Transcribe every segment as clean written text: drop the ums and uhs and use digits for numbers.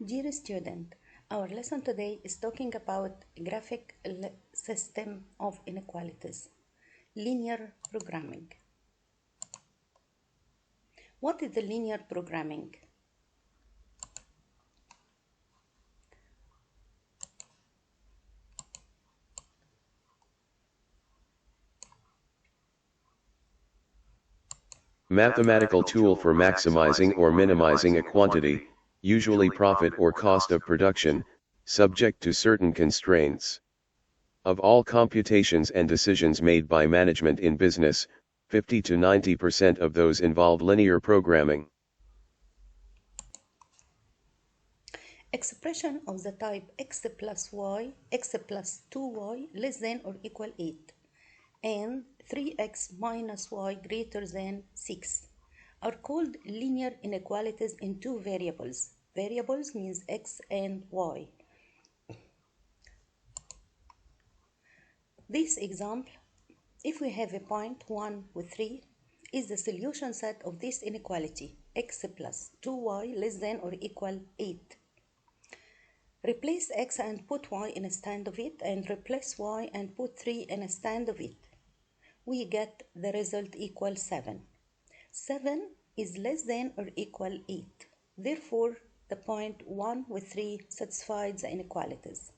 Dear student, our lesson today is talking about graphic system of inequalities, linear programming. What is the linear programming? Mathematical tool for maximizing or minimizing a quantity, usually profit or cost of production, subject to certain constraints. Of all computations and decisions made by management in business, 50 to 90% of those involve linear programming. Expression of the type x plus 2y less than or equal 8, and 3x minus y greater than 6 are called linear inequalities in two variables. Variables means x and y. This example, if we have a point 1 with 3, is the solution set of this inequality, x plus 2y less than or equal 8. Replace x and put y in a stand of it, and replace y and put 3 in a stand of it. We get the result equal 7. 7 is less than or equal 8. Therefore, the point 1 with 3 satisfies the inequalities.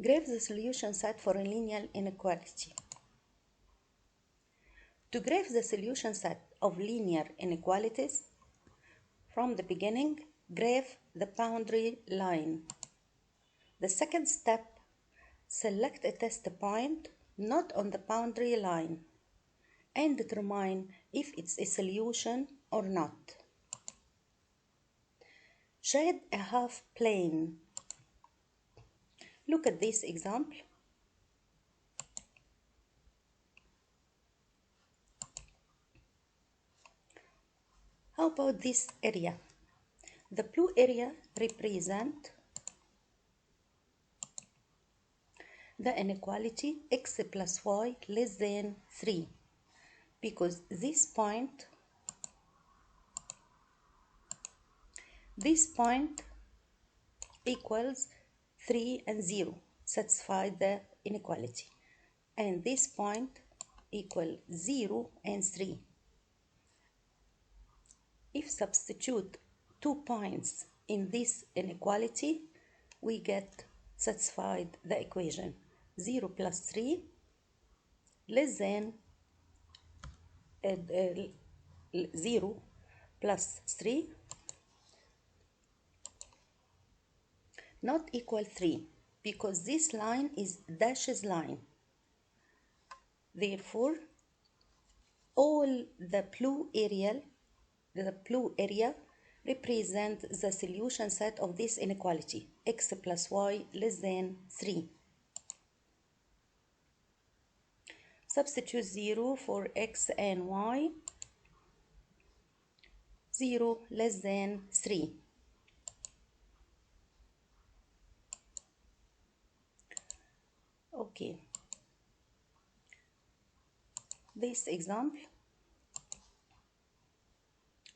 Graph the solution set for a linear inequality. To graph the solution set of linear inequalities, from the beginning, graph the boundary line. The second step, select a test point not on the boundary line and determine if it's a solution or not. Shade a half plane. Look at this example. How about this area? The blue area represents the inequality x plus y less than 3, because this point equals 3 and 0, satisfy the inequality, and this point equal 0 and 3. If substitute 2 points in this inequality, we get satisfied the equation 0 plus 3 less than 0 plus 3 not equal 3, because this line is dashes line. Therefore, all the blue area represents the solution set of this inequality, x plus y less than 3. Substitute 0 for x and y, 0 less than 3. Okay. This example,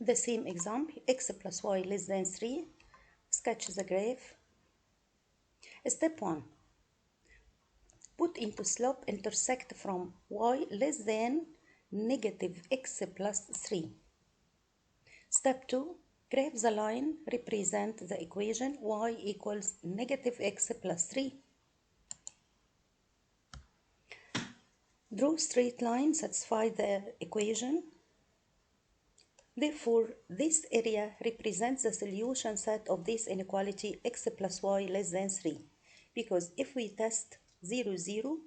the same example, x plus y less than 3, sketch the graph. Step 1. Put into slope intersect from y less than negative x plus 3. Step 2. Graph the line represent the equation y equals negative x plus 3. Draw straight line, satisfy the equation. Therefore, this area represents the solution set of this inequality x plus y less than 3. Because if we test 0, 0,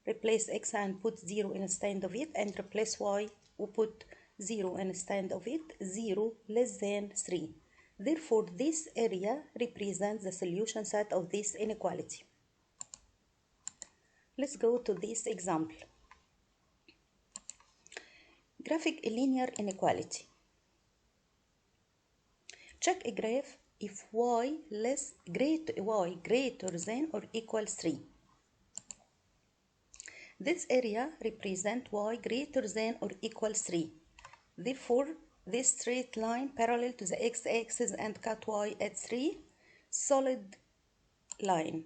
replace x and put 0 in a stand of it, and replace y, we put 0 in a stand of it, 0 less than 3. Therefore, this area represents the solution set of this inequality. Let's go to this example. Graphic a linear inequality. Check a graph if y greater than or equal 3. This area represents y greater than or equal 3. Therefore, this straight line parallel to the x-axis and cut y at 3, solid line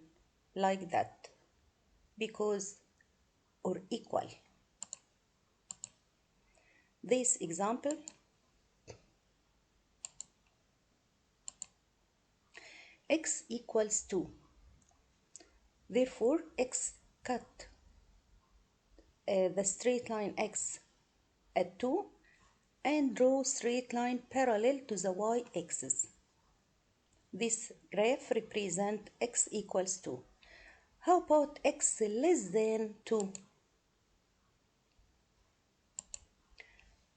like that, because or equal. This example, x equals 2. Therefore, x cut the straight line x at 2 and draw straight line parallel to the y-axis. This graph represents x equals 2. How about x less than 2?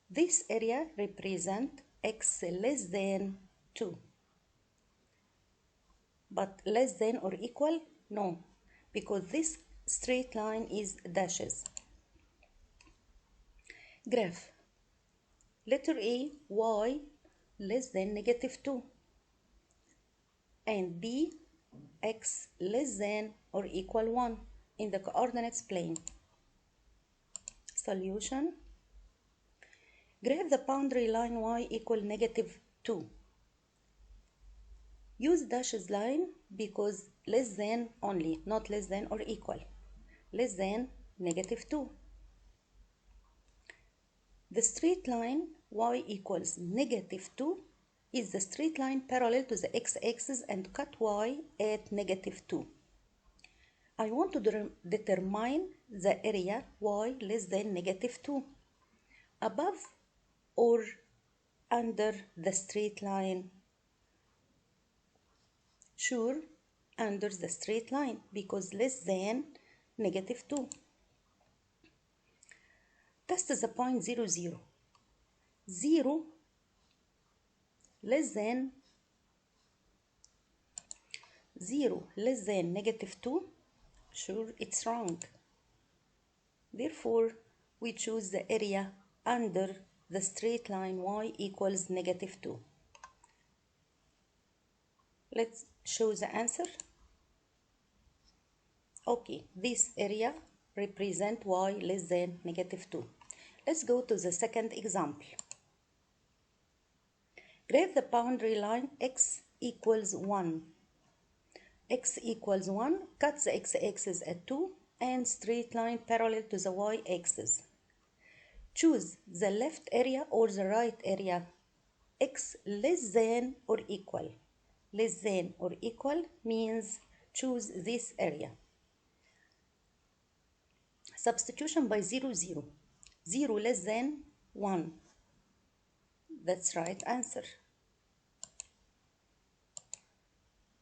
This area represents x less than 2. But less than or equal? No, because this straight line is dashes. Graph. Letter A, y less than -2. And B, x less than or equal 1 in the coordinates plane. Solution. Graph the boundary line y equal -2. Use dashes line because less than only, not less than or equal. Less than -2. The straight line y equals -2 is the straight line parallel to the x-axis and cut y at -2. I want to determine the area y less than -2, above or under the straight line. Sure, under the straight line because less than -2. Test the point 0, 0. 0 less than -2. Sure, it's wrong. Therefore, we choose the area under the straight line y equals -2. Let's show the answer. Okay, this area represents y less than -2. Let's go to the second example. Graph the boundary line x equals 1. X equals 1, cut the x-axis at 2 and straight line parallel to the y-axis. Choose the left area or the right area. X less than or equal. Less than or equal means choose this area. Substitution by 0, 0. 0 less than 1. That's right answer.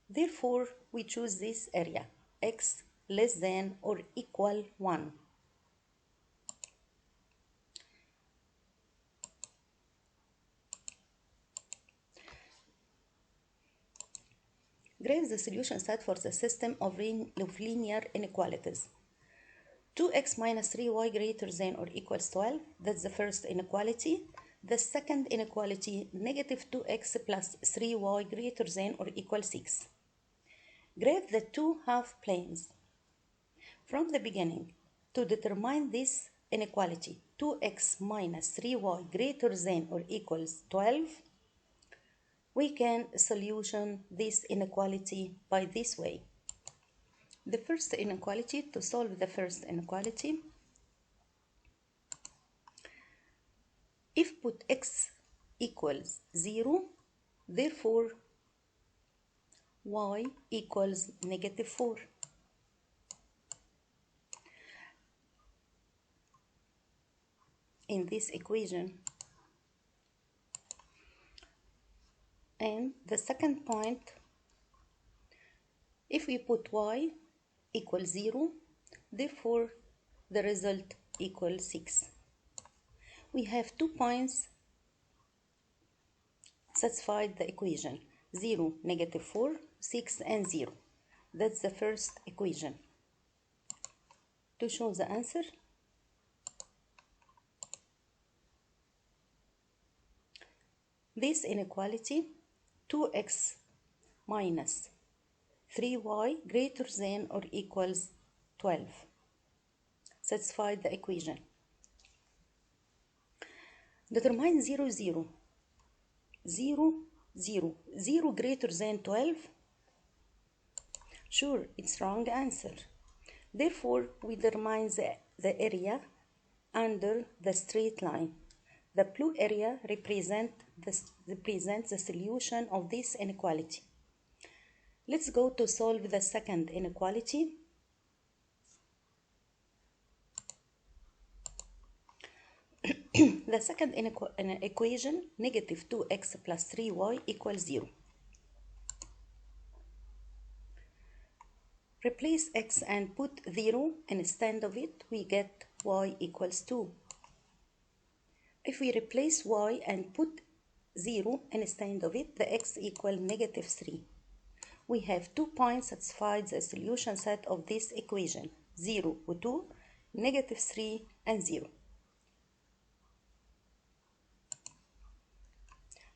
Therefore, we choose this area. X less than or equal 1. Graph the solution set for the system of linear inequalities. 2x minus 3y greater than or equals 12. That's the first inequality. The second inequality, negative 2x plus 3y greater than or equal 6. Graph the two half planes. From the beginning, to determine this inequality, 2x minus 3y greater than or equals 12, we can solution this inequality by this way. The first inequality, to solve the first inequality, if put x equals 0, therefore y equals -4. In this equation. And the second point, if we put y equals 0, therefore the result equals 6. We have 2 points satisfied the equation 0, -4, 6 and 0. That's the first equation. To show the answer, this inequality, 2x minus 3y greater than or equals 12, satisfied the equation. Determine 0, 0. 0, 0. 0 greater than 12? Sure, it's wrong answer. Therefore, we determine the area under the straight line. The blue area represents the solution of this inequality. Let's go to solve the second inequality. The second equation, negative 2x plus 3y equals 0. Replace x and put 0 instead of it, we get y equals 2. If we replace y and put 0 instead of it, the x equals negative 3. We have 2 points satisfied the solution set of this equation, 0 and 2, negative 3 and 0.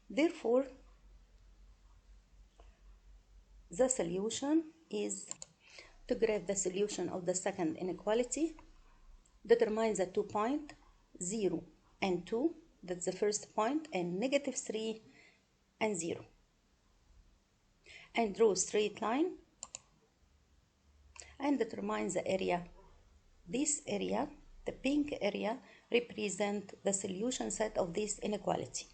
Therefore, the solution is to graph the solution of the second inequality, determine the 2 points, 0 and 2, that's the first point, and negative 3 and 0. And draw a straight line and determine the area. This area, the pink area, represents the solution set of this inequality.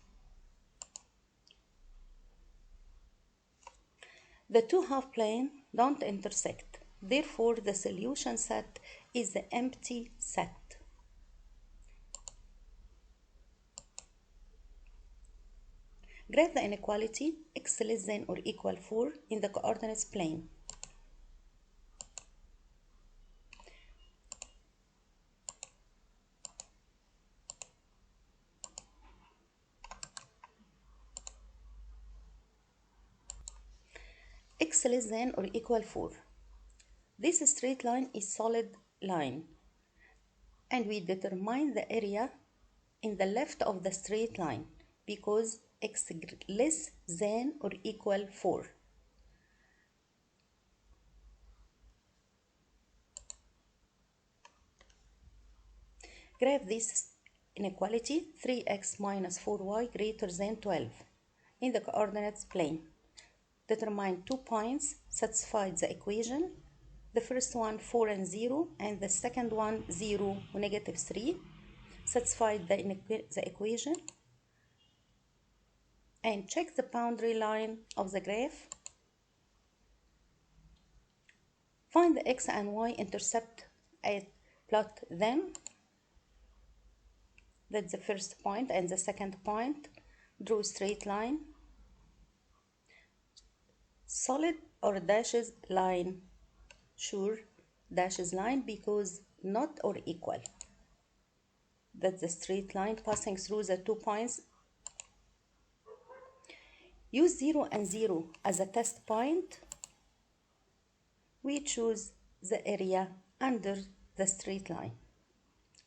The two half planes don't intersect. Therefore, the solution set is the empty set. Graph the inequality x less than or equal 4 in the coordinates plane. X less than or equal 4. This straight line is solid line, and we determine the area in the left of the straight line because x less than or equal 4. Graph this inequality 3x minus 4y greater than 12 in the coordinates plane. Determine 2 points satisfied the equation. The first one 4 and 0, and the second one 0 and negative 3 satisfied the equation. And check the boundary line of the graph. Find the x and y intercept and plot them. That's the first point and the second point. Draw a straight line. Solid or dashes line? Sure, dashes line because not or equal. That's the straight line passing through the 2 points. Use 0 and 0 as a test point. We choose the area under the straight line.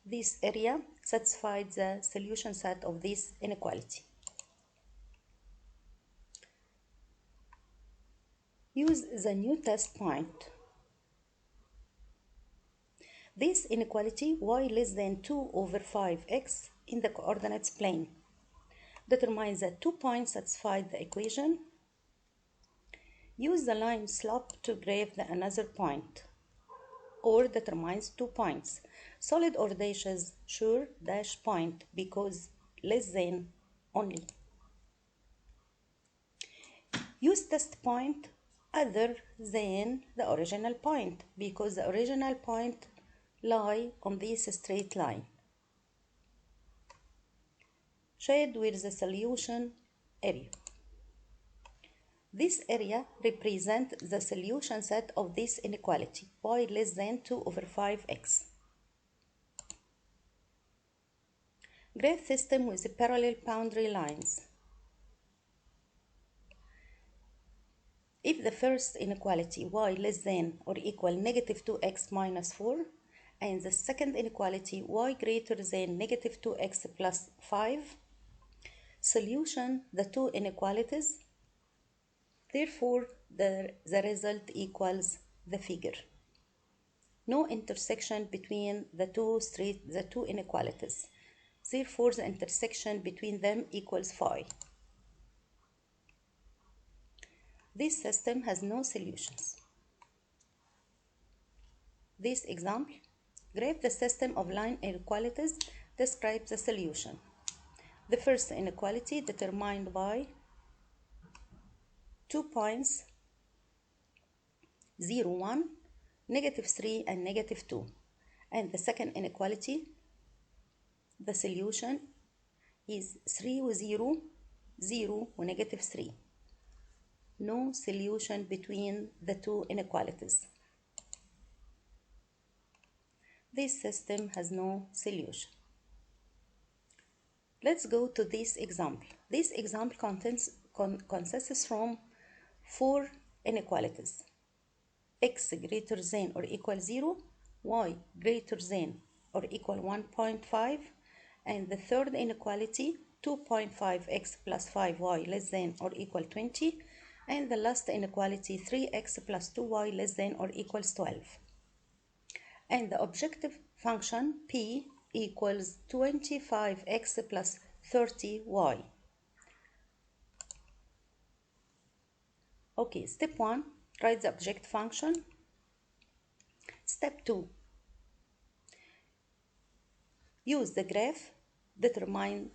This area satisfied the solution set of this inequality. Use the new test point. This inequality y less than 2 over 5x in the coordinates plane. Determine the 2 points satisfied the equation. Use the line slope to graph the another point, or determines 2 points. Solid or dashes? Sure, dash point because less than only. Use test point other than the original point because the original point lie on this straight line. Shade with the solution area. This area represents the solution set of this inequality, y less than 2 over 5x. Graph system with parallel boundary lines. If the first inequality y less than or equal negative 2x minus 4 and the second inequality y greater than negative 2x plus 5, solution the two inequalities. Therefore, the result equals the figure. No intersection between the two inequalities. Therefore, the intersection between them equals phi. This system has no solutions. This example, graph the system of line inequalities describes the solution. The first inequality determined by 2 points 0, 1, -3 and -2. And the second inequality, the solution is 3 و0, 0 و -3. No solution between the two inequalities. This system has no solution. Let's go to this example. This example consists from 4 inequalities. X greater than or equal 0, y greater than or equal 1.5, and the third inequality 2.5x plus 5y less than or equal 20, and the last inequality 3x plus 2y less than or equals 12. And the objective function p equals 25x plus 30y. Okay, step 1, write the objective function. Step 2, use the graph, determine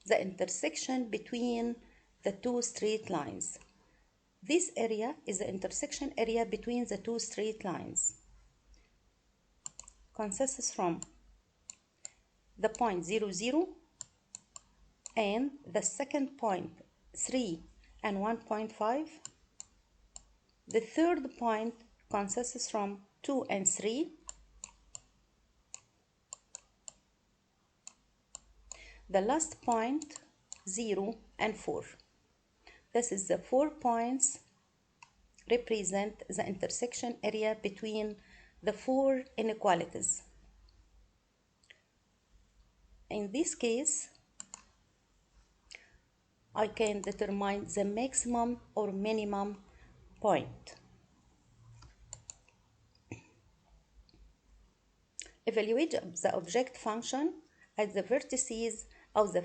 the intersection between the two straight lines. This area is the intersection area between the two straight lines. Consists from the point 0, 0 and the second point 3 and 1.5. The third point consists from 2 and 3. The last point 0 and 4. This is the 4 points represent the intersection area between the 4 inequalities. In this case, I can determine the maximum or minimum point. Evaluate the object function at the vertices of the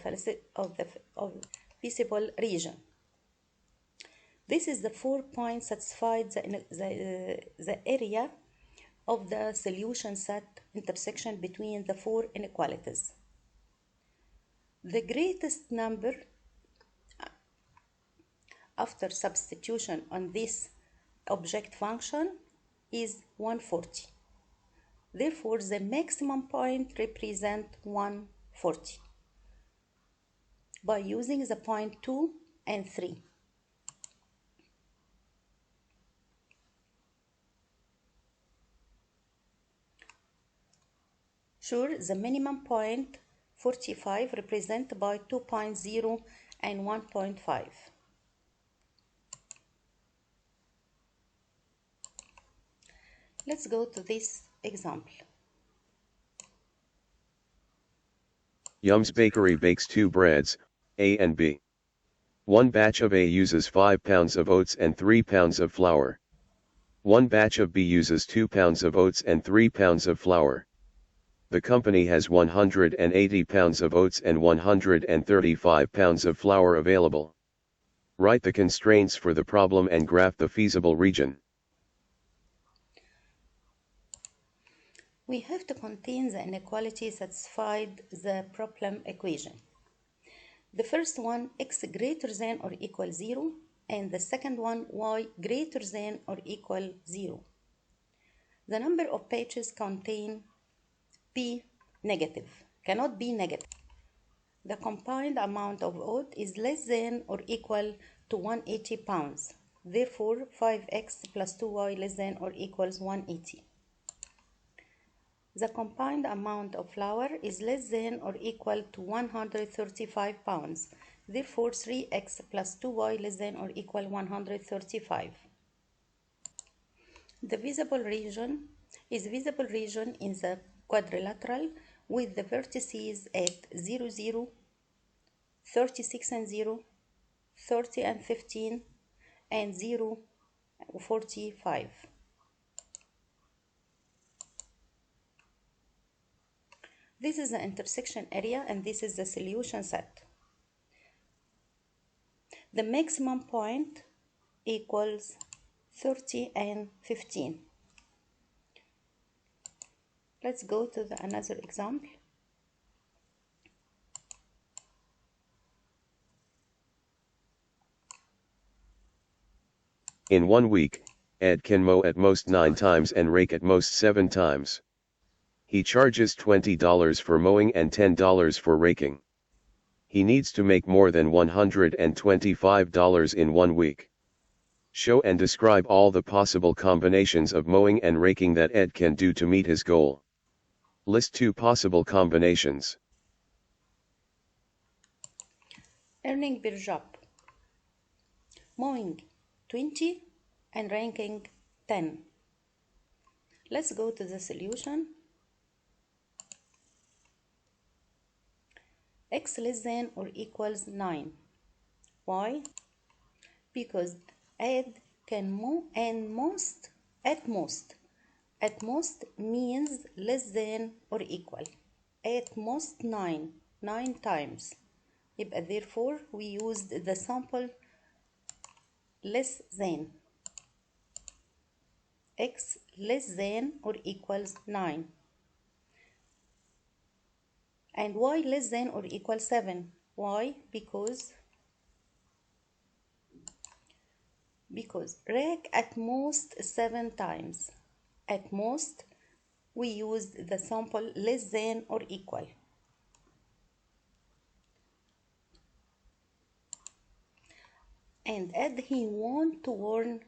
feasible region. This is the 4 points satisfied the area of the solution set intersection between the 4 inequalities. The greatest number after substitution on this object function is 140. Therefore, the maximum point represents 140 by using the point 2 and 3. Sure, the minimum point 45 represented by 2.0 and 1.5. Let's go to this example. Yum's Bakery bakes 2 breads, A and B. One batch of A uses 5 pounds of oats and 3 pounds of flour. One batch of B uses 2 pounds of oats and 3 pounds of flour. The company has 180 pounds of oats and 135 pounds of flour available. Write the constraints for the problem and graph the feasible region. We have to contain the inequality satisfied the problem equation. The first one, x greater than or equal 0, and the second one, y greater than or equal 0. The number of pages contain p negative, cannot be negative. The combined amount of oat is less than or equal to 180 pounds. Therefore, 5x plus 2y less than or equals 180. The combined amount of flour is less than or equal to 135 pounds. Therefore, 3x plus 2y less than or equal 135. The visible region is visible region in the quadrilateral with the vertices at 0, 0, 36 and 0, 30 and 15, and 0, 45. This is the intersection area and this is the solution set. The maximum point equals 30 and 15. Let's go to another example. In 1 week, Ed can mow at most 9 times and rake at most 7 times. He charges $20 for mowing and $10 for raking. He needs to make more than $125 in 1 week. Show and describe all the possible combinations of mowing and raking that Ed can do to meet his goal. List 2 possible combinations. Earning per job. Mowing 20 and raking 10. Let's go to the solution. X less than or equals 9. Why? Because Ed can mow and at most means less than or equal. At most 9 times. يبقى therefore we used the sample less than. X less than or equals 9. And y less than or equal 7. Why? Because rack at most 7 times. At most we used the sample less than or equal. And Ed he want to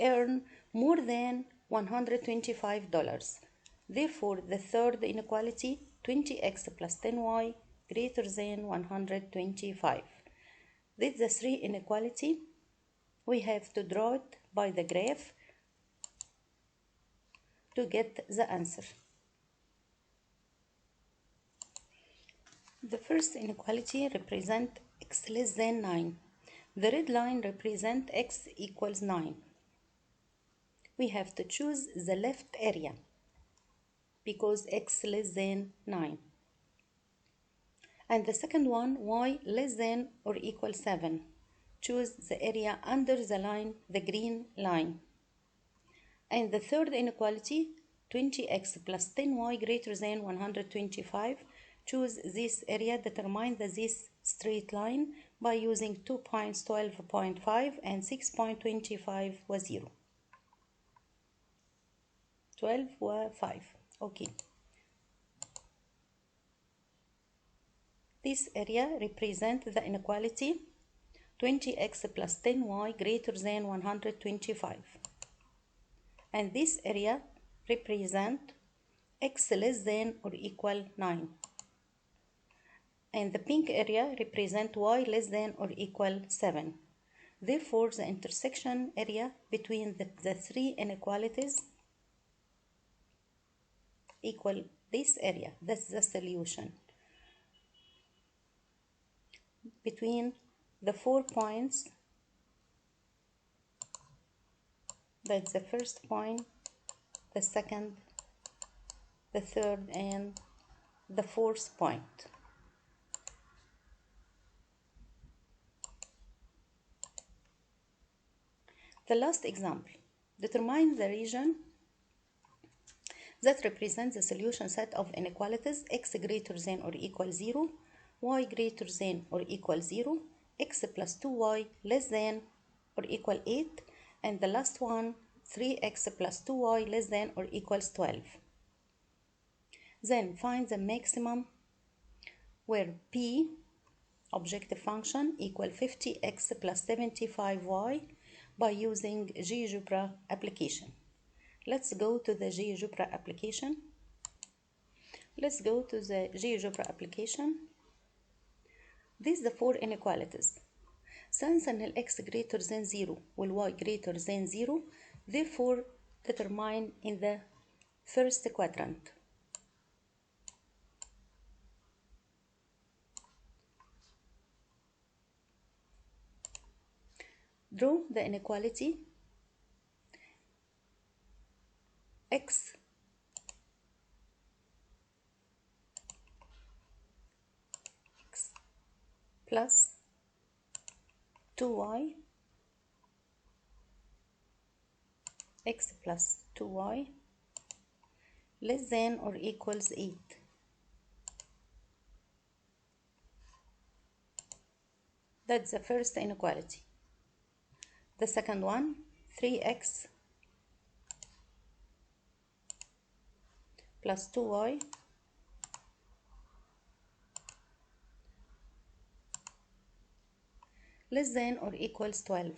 earn more than $125. Therefore, the third inequality, 20x plus 10y greater than 125. This is the three inequality. We have to draw it by the graph to get the answer. The first inequality represents x less than 9. The red line represents x equals 9. We have to choose the left area because x less than 9. And the second one, y less than or equal 7. Choose the area under the line, the green line. And the third inequality, 20x plus 10y greater than 125. Choose this area, determine this straight line by using 2 points 12.5 and 6.25 was 0. 12 was 5. Okay. This area represents the inequality 20x plus 10y greater than 125. And this area represents x less than or equal 9. And the pink area represents y less than or equal 7. Therefore, the intersection area between the three inequalities equal this area. That's the solution. Between the 4 points, that's the first point, the second, the third, and the fourth point. The last example, determine the region that represents the solution set of inequalities x greater than or equal 0, y greater than or equal 0, x plus 2y less than or equal 8, and the last one, 3x plus 2y less than or equals 12. Then find the maximum where p, objective function, equal 50x plus 75y by using GeoGebra application. Let's go to the GeoGebra application. These are the four inequalities. Since an x greater than 0 will y greater than 0, therefore determine in the first quadrant. Draw the inequality x plus 2y x plus 2y less than or equals 8. That's the first inequality. The second one, 3x plus 2y less than or equals 12.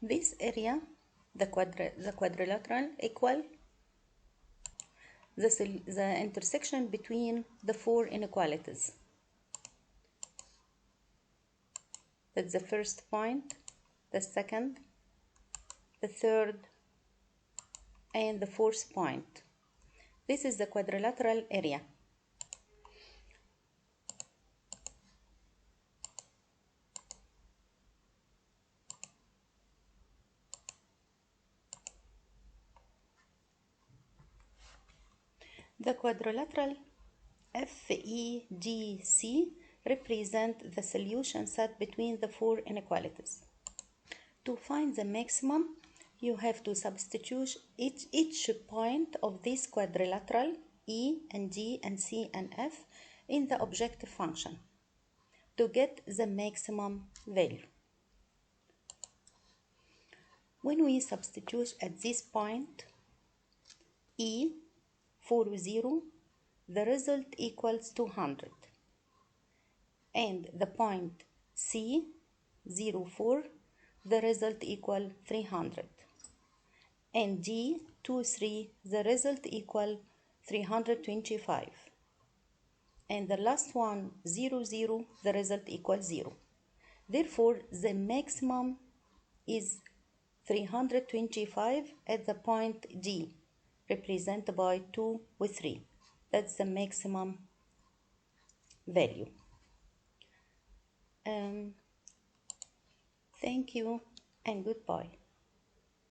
This area, the quadrilateral, equal the intersection between the four inequalities. That's the first point, the second, the third, and the fourth point. This is the quadrilateral area. The quadrilateral FEGC represent the solution set between the four inequalities. To find the maximum, you have to substitute each point of this quadrilateral E and D and C and F in the objective function to get the maximum value. When we substitute at this point E 40, the result equals 200, and the point C 04, the result equal 300, and D 23, the result equal 325, and the last one 00, the result equals 0. Therefore, the maximum is 325 at the point D, represented by 2 with 3. That's the maximum value. Thank you and goodbye.